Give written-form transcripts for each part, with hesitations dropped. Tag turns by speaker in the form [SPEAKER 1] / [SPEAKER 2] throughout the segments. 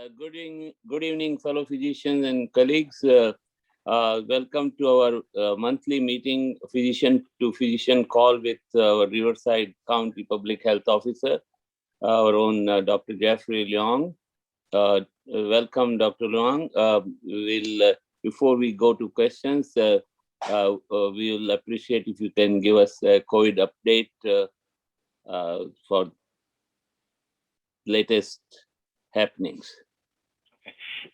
[SPEAKER 1] Good evening, fellow physicians and colleagues. Welcome to our monthly meeting, physician to physician call with our Riverside County Public Health Officer, our own Dr. Geoffrey Leung. Welcome, Dr. Leung. Before we go to questions, we will appreciate if you can give us a COVID update for latest happenings.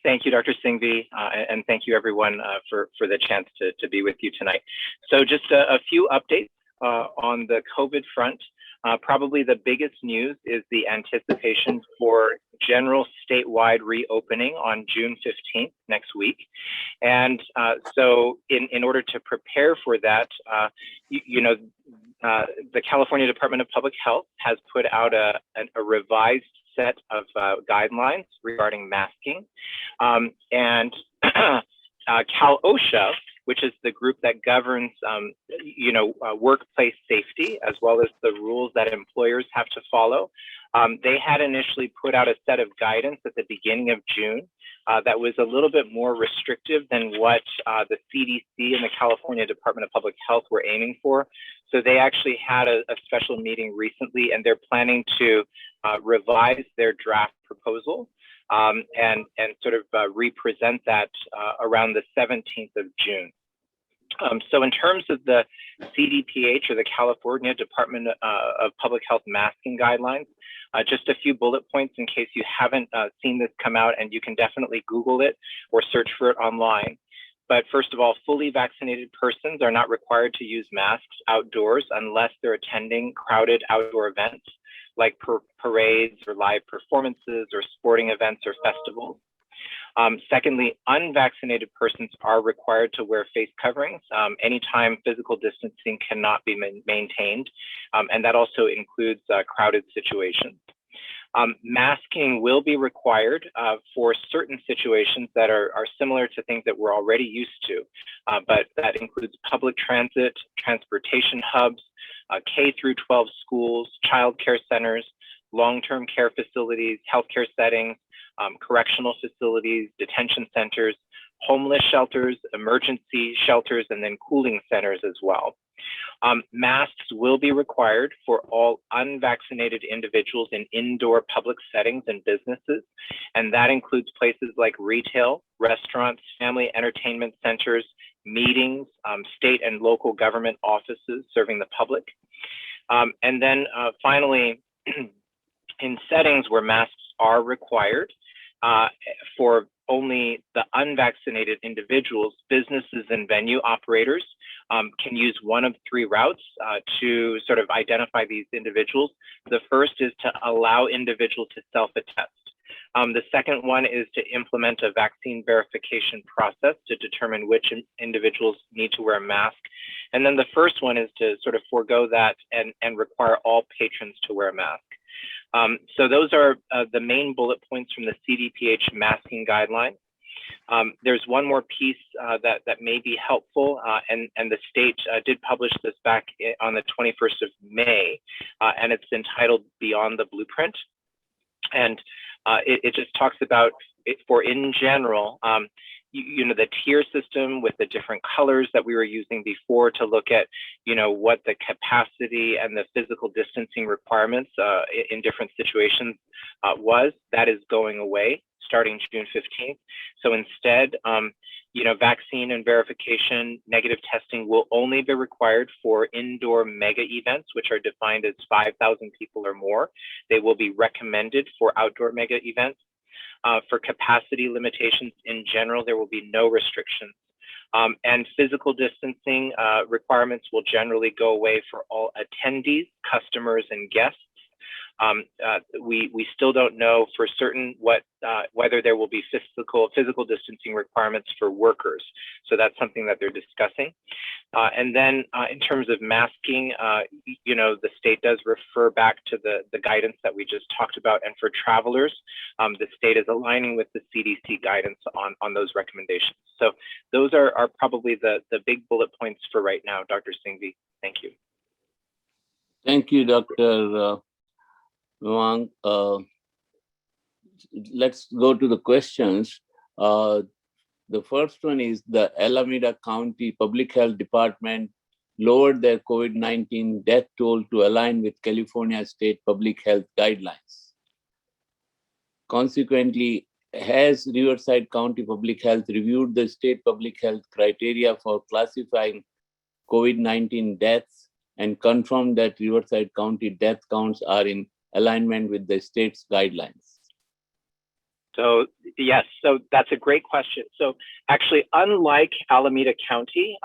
[SPEAKER 2] Thank you, Dr. Singhvi, and thank you everyone for the chance to be with you tonight. So just a few updates on the COVID front. Probably the biggest news is the anticipation for general statewide reopening on June 15th, next week. And so in order to prepare for that, the California Department of Public Health has put out a revised set of guidelines regarding masking. And Cal OSHA, which is the group that governs, workplace safety, as well as the rules that employers have to follow. They had initially put out a set of guidance at the beginning of June that was a little bit more restrictive than what the CDC and the California Department of Public Health were aiming for. So they actually had a special meeting recently, and they're planning to revise their draft proposal and sort of represent that around the 17th of June. So in terms of the CDPH, or the California Department of Public Health masking guidelines, just a few bullet points in case you haven't seen this come out, and you can definitely Google it or search for it online. But first of all, fully vaccinated persons are not required to use masks outdoors unless they're attending crowded outdoor events like parades or live performances or sporting events or festivals. Secondly, unvaccinated persons are required to wear face coverings anytime physical distancing cannot be maintained, and that also includes crowded situations. Masking will be required for certain situations that are similar to things that we're already used to, but that includes public transit, transportation hubs, K through 12 schools, child care centers, long-term care facilities, healthcare settings, correctional facilities, detention centers, homeless shelters, emergency shelters, and then cooling centers as well. Masks will be required for all unvaccinated individuals in indoor public settings and businesses, and that includes places like retail, restaurants, family entertainment centers, meetings, state and local government offices serving the public. And then finally, in settings where masks are required, for only the unvaccinated individuals, businesses and venue operators can use one of three routes to sort of identify these individuals. The first is to allow individuals to self-attest. The second one is to implement a vaccine verification process to determine which individuals need to wear a mask. And then the first one is to sort of forego that and require all patrons to wear a mask. So those are the main bullet points from the CDPH masking guidelines. There's one more piece that may be helpful, and the state did publish this back on the 21st of May, and it's entitled Beyond the Blueprint. And it just talks about it for in general, the tier system with the different colors that we were using before to look at, what the capacity and the physical distancing requirements in different situations that is going away starting June 15th. So instead, vaccine and verification negative testing will only be required for indoor mega events, which are defined as 5,000 people or more. They will be recommended for outdoor mega events. For capacity limitations in general, there will be no restrictions. And physical distancing requirements will generally go away for all attendees, customers, and guests. We still don't know for certain whether there will be physical distancing requirements for workers. So that's something that they're discussing. And then in terms of masking, the state does refer back to the guidance that we just talked about. And for travelers, the state is aligning with the CDC guidance on those recommendations. So those are probably the big bullet points for right now, Dr. Singhvi. Thank you.
[SPEAKER 1] Thank you, Dr. Leung. let's go to the questions. The first one is the Alameda County Public Health Department lowered their COVID-19 death toll to align with California state public health guidelines. Consequently, has Riverside County Public Health reviewed the state public health criteria for classifying COVID-19 deaths and confirmed that Riverside County death counts are in alignment with the state's guidelines?
[SPEAKER 2] So yes, so that's a great question. So actually, unlike Alameda County,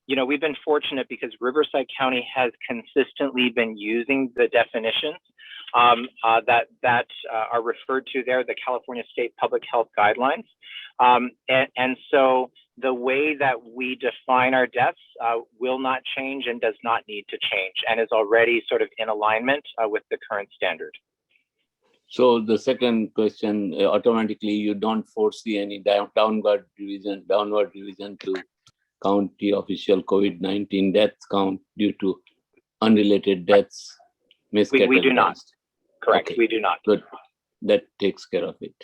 [SPEAKER 2] we've been fortunate because Riverside County has consistently been using the definitions that are referred to there, the California State Public Health Guidelines. And so the way that we define our deaths will not change and does not need to change and is already sort of in alignment with the current standard.
[SPEAKER 1] So the second question, automatically you don't foresee any downward revision to county official COVID-19 death count due to unrelated deaths miscategorized?
[SPEAKER 2] We do not. Correct,
[SPEAKER 1] okay.
[SPEAKER 2] We do not.
[SPEAKER 1] Good, that takes care of it.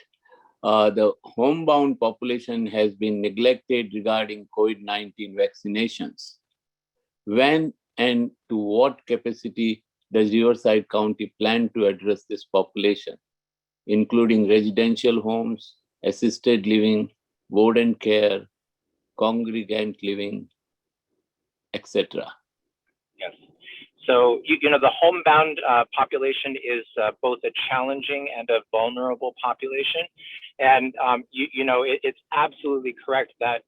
[SPEAKER 1] The homebound population has been neglected regarding COVID-19 vaccinations. When and to what capacity does Riverside County plan to address this population, including residential homes, assisted living, board and care, congregant living, etc.?
[SPEAKER 2] Yes. So, the homebound population is both a challenging and a vulnerable population. And, it's absolutely correct that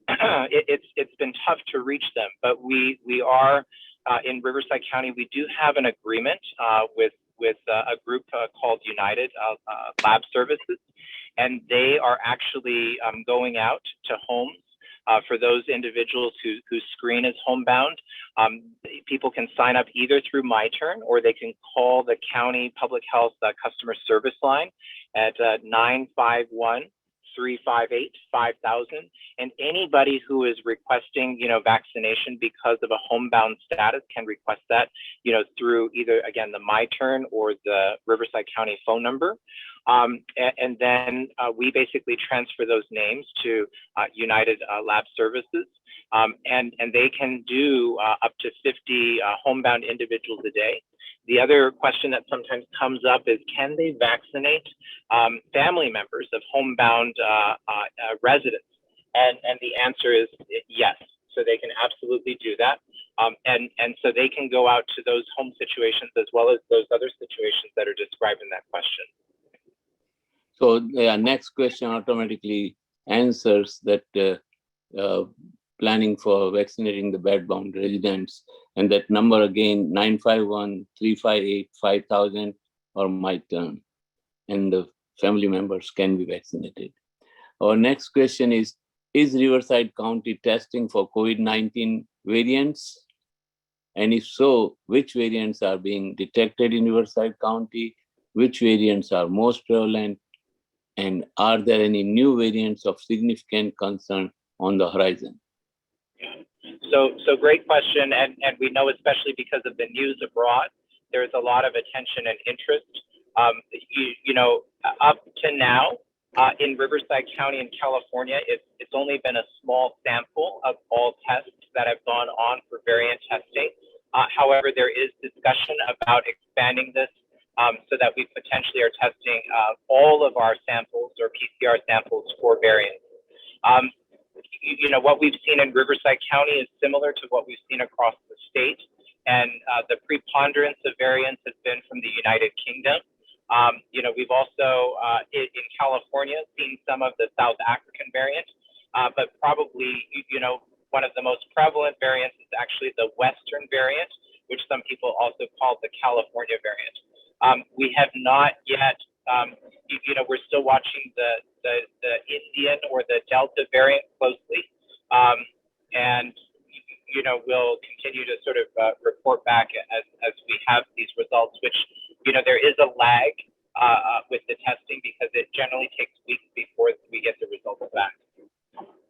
[SPEAKER 2] it's been tough to reach them, but we are in Riverside County, we do have an agreement with a group called United Lab Services, and they are actually going out to homes for those individuals who screen as homebound. People can sign up either through MyTurn or they can call the county public health customer service line at 951-358-5000. And anybody who is requesting, vaccination because of a homebound status can request that, through either, again, the MyTurn or the Riverside County phone number. And then we basically transfer those names to United Lab Services, and they can do up to 50 homebound individuals a day. The other question that sometimes comes up is, can they vaccinate family members of homebound residents? And the answer is yes. So they can absolutely do that. And so they can go out to those home situations as well as those other situations that are described in that question.
[SPEAKER 1] So the next question automatically answers that planning for vaccinating the bedbound residents, and that number again, 951-358-5000 or MyTurn, and the family members can be vaccinated. Our next question is Riverside County testing for COVID-19 variants? And if so, which variants are being detected in Riverside County? Which variants are most prevalent? And are there any new variants of significant concern on the horizon?
[SPEAKER 2] So great question. And we know, especially because of the news abroad, there's a lot of attention and interest. Up to now, in Riverside County in California, it's only been a small sample of all tests that have gone on for variant testing. However, there is discussion about expanding this so that we potentially are testing all of our samples or PCR samples for variants. What we've seen in Riverside County is similar to what we've seen across the state. And the preponderance of variants has been from the United Kingdom. We've also, in California, seen some of the South African variant, but probably, one of the most prevalent variants is actually the Western variant, which some people also call the California variant. We have not yet, we're still watching the Indian or the Delta variant closely. And we'll continue to sort of report back as we have these results, which, there is a lag with the testing because it generally takes weeks before we get the results back.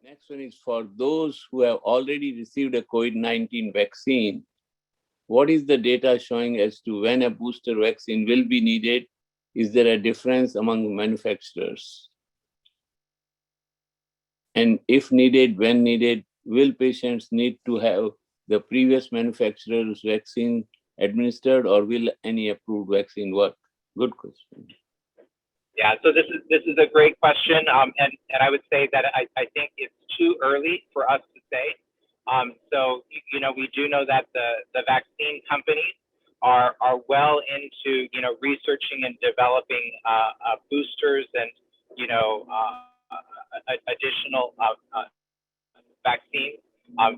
[SPEAKER 1] Next one is for those who have already received a COVID-19 vaccine. What is the data showing as to when a booster vaccine will be needed Is there a difference among manufacturers? And if needed, when needed, will patients need to have the previous manufacturer's vaccine administered, or will any approved vaccine work? Good question.
[SPEAKER 2] Yeah, so this is a great question, and I would say that I think it's too early for us to say. So we do know that the vaccine companies are well into researching and developing boosters and additional vaccines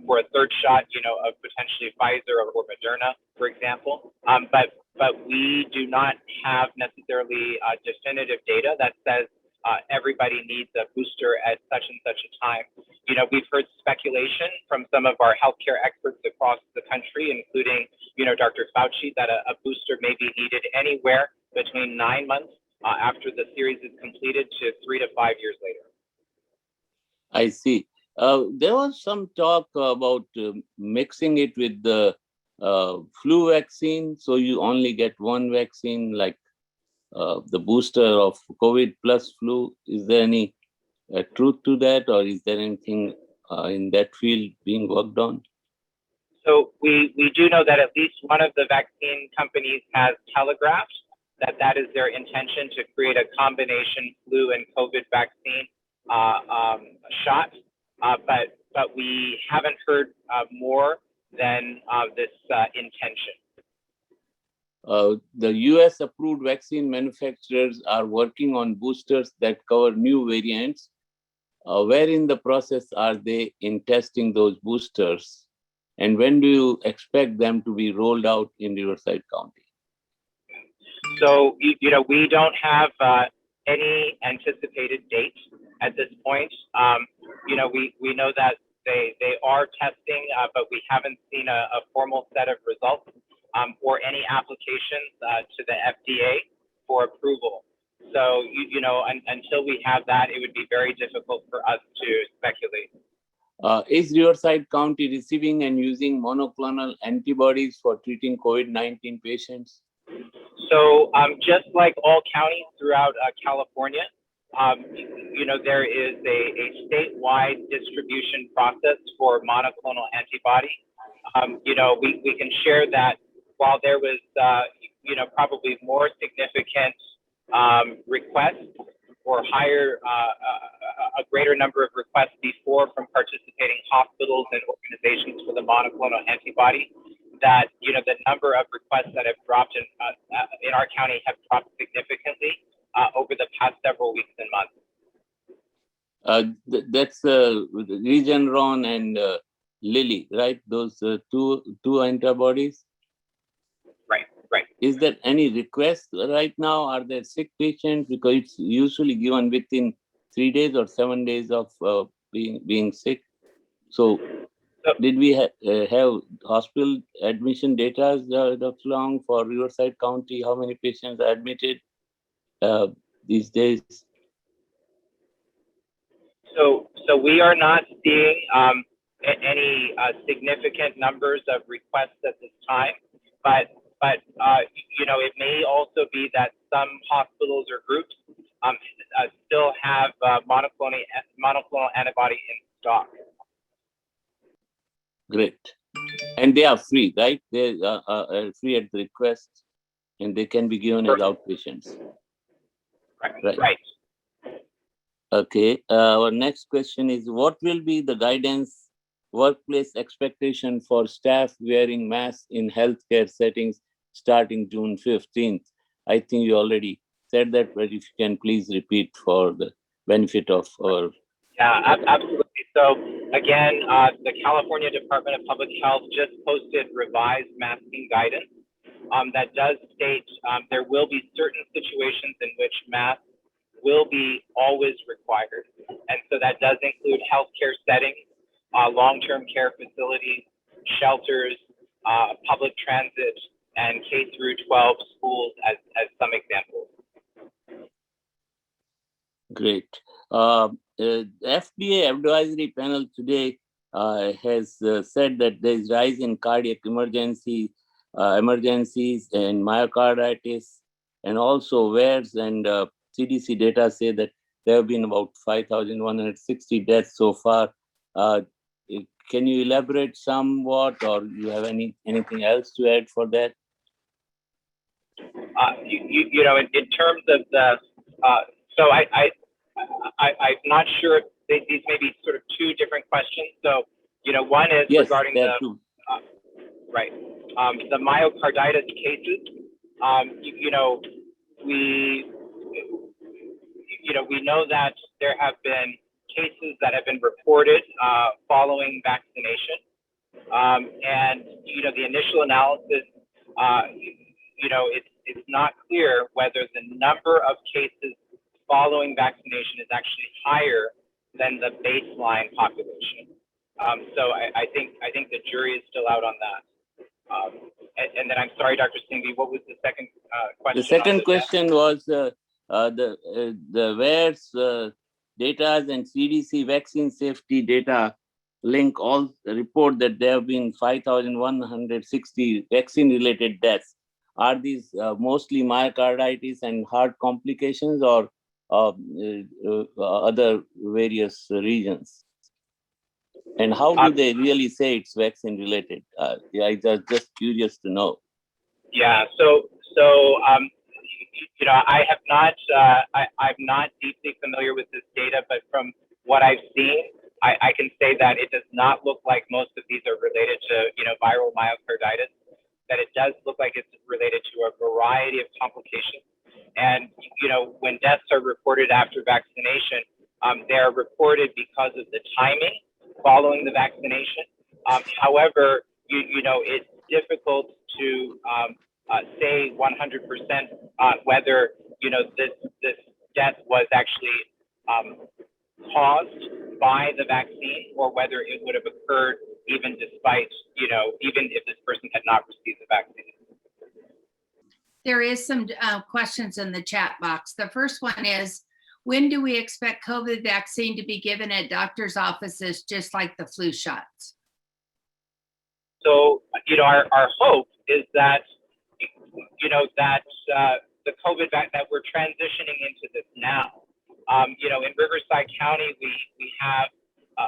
[SPEAKER 2] for a third shot, of potentially Pfizer or Moderna, for example. But we do not have necessarily definitive data that says everybody needs a booster at such and such a time. We've heard speculation from some of our healthcare experts across the country, including, Dr. Fauci, that a booster may be needed anywhere between 9 months after the series is completed to 3 to 5 years later.
[SPEAKER 1] I see. There was some talk about mixing it with the flu vaccine, so you only get one vaccine, like the booster of COVID plus flu. Is there any truth to that, or is there anything in that field being worked on?
[SPEAKER 2] So we do know that at least one of the vaccine companies has telegraphed that is their intention, to create a combination flu and COVID vaccine shot. But we haven't heard more than this intention.
[SPEAKER 1] The US approved vaccine manufacturers are working on boosters that cover new variants. Where in the process are they in testing those boosters? And when do you expect them to be rolled out in Riverside County?
[SPEAKER 2] So, we don't have any anticipated date at this point. We know that they are testing, but we haven't seen a formal set of results or any applications to the FDA for approval. So, until we have that, it would be very difficult for us to speculate.
[SPEAKER 1] Is Riverside County receiving and using monoclonal antibodies for treating COVID-19 patients?
[SPEAKER 2] So just like all counties throughout California, there is a statewide distribution process for monoclonal antibody. We can share that while there was, probably more significant requests or higher, a greater number of requests before from participating hospitals and organizations for the monoclonal antibody, that the number of requests that have dropped in our county have dropped significantly over the past several weeks and months.
[SPEAKER 1] That's Regeneron and Lilly, right? Those two antibodies.
[SPEAKER 2] Right.
[SPEAKER 1] Is there any request right now? Are there sick patients? Because it's usually given within 3 days or 7 days of being sick. So did we have hospital admission data, Dr. Leung, for Riverside County? How many patients are admitted these days?
[SPEAKER 2] So we are not seeing any significant numbers of requests at this time, but it may also be that some hospitals or groups still have monoclonal antibody in stock.
[SPEAKER 1] Great. And they are free, right? They are free at the request, and they can be given as outpatients.
[SPEAKER 2] Right.
[SPEAKER 1] Okay. Our next question is, what will be the guidance workplace expectation for staff wearing masks in healthcare settings starting June 15th? I think you already said that, but if you can please repeat for the benefit of our...
[SPEAKER 2] Yeah, absolutely. So again, the California Department of Public Health just posted revised masking guidance that does state there will be certain situations in which masks will be always required. And so that does include healthcare settings, long-term care facilities, shelters, public transit, and K through 12 schools as some examples.
[SPEAKER 1] Great. FDA advisory panel today has said that there is rise in cardiac emergencies and myocarditis And also VAERS and CDC data say that there have been about 5,160 deaths so far. Can you elaborate somewhat, or you have anything else to add for that?
[SPEAKER 2] In terms of the, so I'm not sure if these may be sort of two different questions. So, one is
[SPEAKER 1] yes,
[SPEAKER 2] regarding the, right, the myocarditis cases. We know that there have been cases that have been reported following vaccination. And, the initial analysis, it's not clear whether the number of cases following vaccination is actually higher than the baseline population. So I think the jury is still out on that. And then I'm sorry, Dr. Singhvi, what was the second question?
[SPEAKER 1] The second question was the VAERS data and CDC vaccine safety data link all report that there have been 5,160 vaccine-related deaths. Are these mostly myocarditis and heart complications, or other various regions? And how do they really say it's vaccine-related? I just curious to know.
[SPEAKER 2] Yeah. So I have not. I'm not deeply familiar with this data, but from what I've seen, I can say that it does not look like most of these are related to viral myocarditis. That it does look like it's related to a variety of complications. And when deaths are reported after vaccination, they are reported because of the timing following the vaccination. However, it's difficult to say 100% whether this death was actually caused by the vaccine, or whether it would have occurred even despite, even if this person had not received the vaccine.
[SPEAKER 3] There is some questions in the chat box. The first one is, when do we expect COVID vaccine to be given at doctors' offices, just like the flu shots?
[SPEAKER 2] So, our hope is that, the COVID vaccine, that we're transitioning into this now. In Riverside County, we have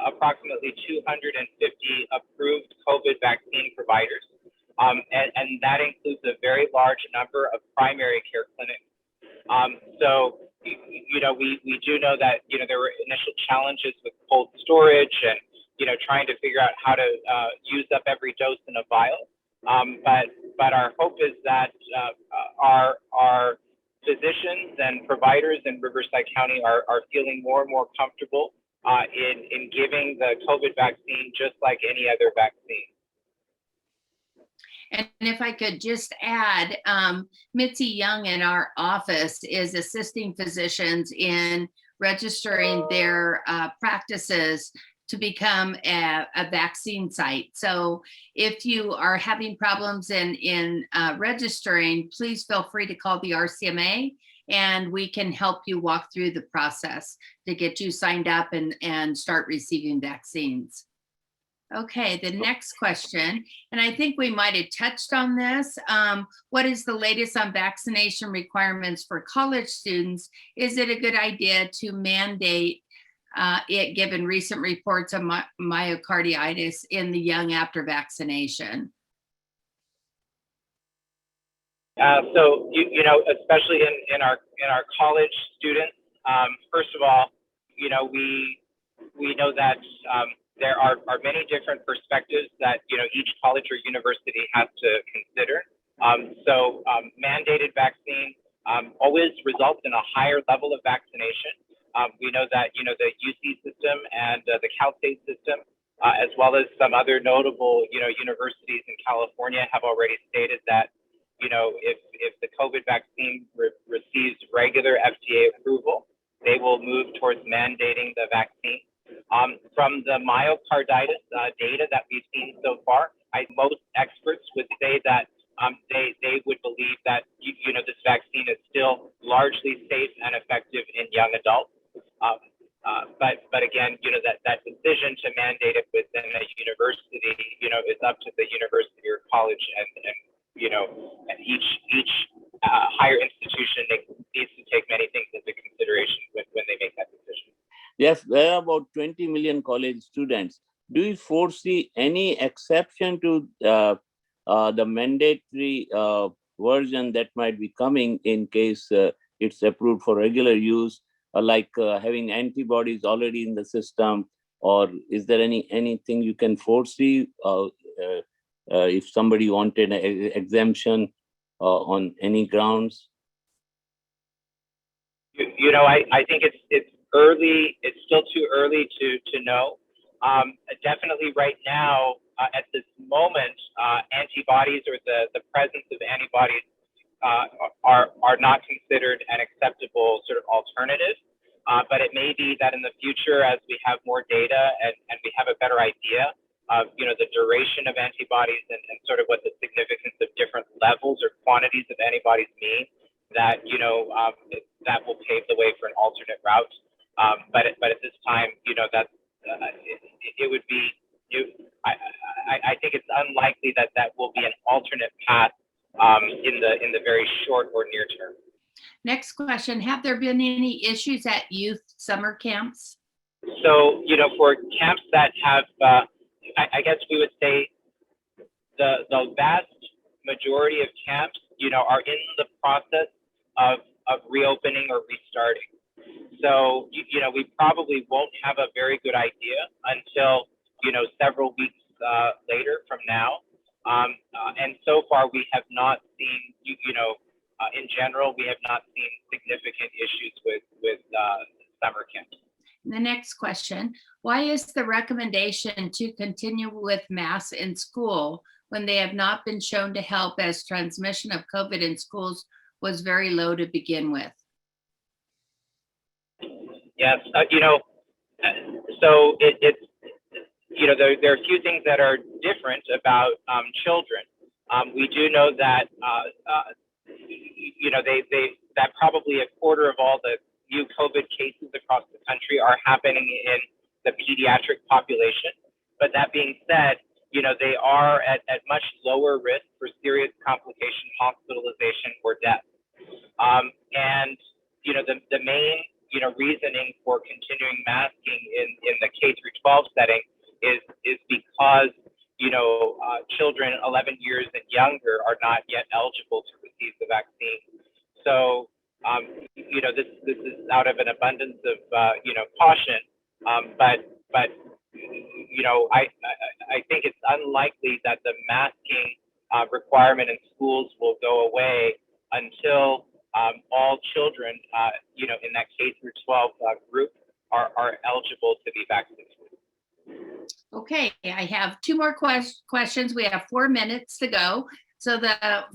[SPEAKER 2] approximately 250 approved COVID vaccine providers. And that includes a very large number of primary care clinics. So, we do know that, there were initial challenges with cold storage and, trying to figure out how to use up every dose in a vial. But our hope is that our physicians and providers in Riverside County are feeling more and more comfortable in giving the COVID vaccine just like any other vaccine.
[SPEAKER 3] And if I could just add, Mitzi Young in our office is assisting physicians in registering their practices to become a vaccine site. So if you are having problems in registering, please feel free to call the RCMA and we can help you walk through the process to get you signed up and start receiving vaccines. Okay, the next question, and I think we might have touched on this. What is the latest on vaccination requirements for college students? Is it a good idea to mandate it, given recent reports of myocarditis in the young after vaccination?
[SPEAKER 2] So especially in our college students, first of all, we know that there are many different perspectives that each college or university has to consider. So mandated vaccine always results in a higher level of vaccination. We know that the UC system and the Cal State system, as well as some other notable universities in California, have already stated that if the COVID vaccine receives regular FDA approval, they will move towards mandating the vaccine. From the myocarditis data that we've seen so far, most experts would say that they would believe that this vaccine is still largely safe and effective in young adults. But again, that decision to mandate it within a university, is up to the university or college, and each higher institution needs to take many things into consideration when they make that decision.
[SPEAKER 1] Yes, there are about 20 million college students. Do you foresee any exception to the mandatory version that might be coming in case it's approved for regular use, like having antibodies already in the system? Or is there anything you can foresee if somebody wanted an exemption on any grounds?
[SPEAKER 2] I think it's early. It's still too early to know. Definitely right now, at this moment, antibodies or the presence of antibodies are not considered an acceptable sort of alternative. But it may be that in the future, as we have more data and we have a better idea of the duration of antibodies and sort of what the significance of different levels or quantities of antibodies mean, that that will pave the way for an alternate route. But at this time, that it would be. I think it's unlikely that will be an alternate path in the very short or near term.
[SPEAKER 3] Next question, have there been any issues at youth summer camps?
[SPEAKER 2] So, for camps that have, I guess we would say the vast majority of camps, are in the process of reopening or restarting. So, we probably won't have a very good idea until, several weeks later from now. And so far, we have not seen, in general, we have not seen significant issues with summer camps.
[SPEAKER 3] The next question, why is the recommendation to continue with masks in school when they have not been shown to help, as transmission of COVID in schools was very low to begin with?
[SPEAKER 2] Yes, so it's, there are a few things that are different about children. We do know that, that probably a quarter of all the new COVID cases across the country are happening in the pediatric population. But that being said, they are at much lower risk for serious complication, hospitalization, or death. And, the main, reasoning for continuing masking in the K through 12 setting is because, children 11 years and younger are not yet eligible to receive the vaccine. So, this is out of an abundance of, caution. But I think it's unlikely that the masking requirement in schools will go away until all children, in that K through 12 group are eligible to be vaccinated.
[SPEAKER 3] Okay, I have two more questions. We have 4 minutes to go. So the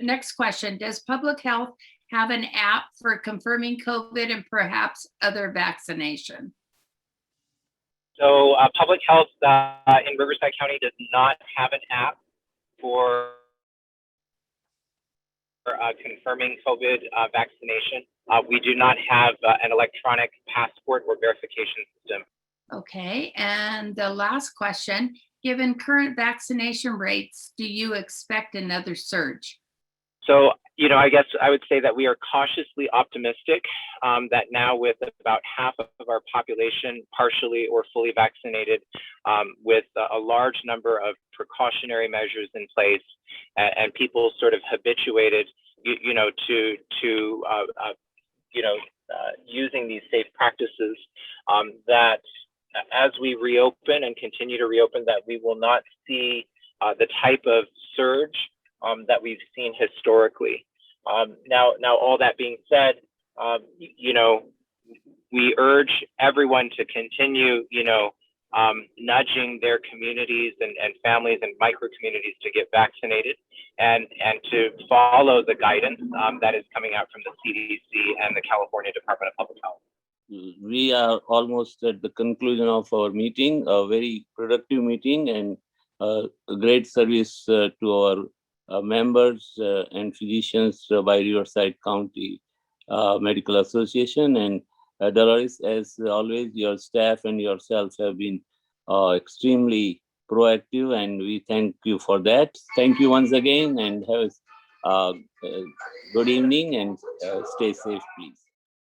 [SPEAKER 3] next question, does public health have an app for confirming COVID and perhaps other vaccination?
[SPEAKER 2] So public health in Riverside County does not have an app for confirming COVID vaccination. We do not have an electronic passport or verification system.
[SPEAKER 3] Okay, and the last question, given current vaccination rates, do you expect another surge?
[SPEAKER 2] So, I guess I would say that we are cautiously optimistic that now with about half of our population partially or fully vaccinated, with a large number of precautionary measures in place and people sort of habituated, to using these safe practices, that as we reopen and continue to reopen, that we will not see the type of surge that we've seen historically. Now, all that being said, we urge everyone to continue, nudging their communities and families and micro communities to get vaccinated and to follow the guidance that is coming out from the CDC and the California Department of Public Health.
[SPEAKER 1] We are almost at the conclusion of our meeting, a very productive meeting and a great service to our members and physicians by Riverside County Medical Association. And Dolores, as always, your staff and yourself have been extremely proactive, and we thank you for that. Thank you once again, and have a Good evening and stay safe, please.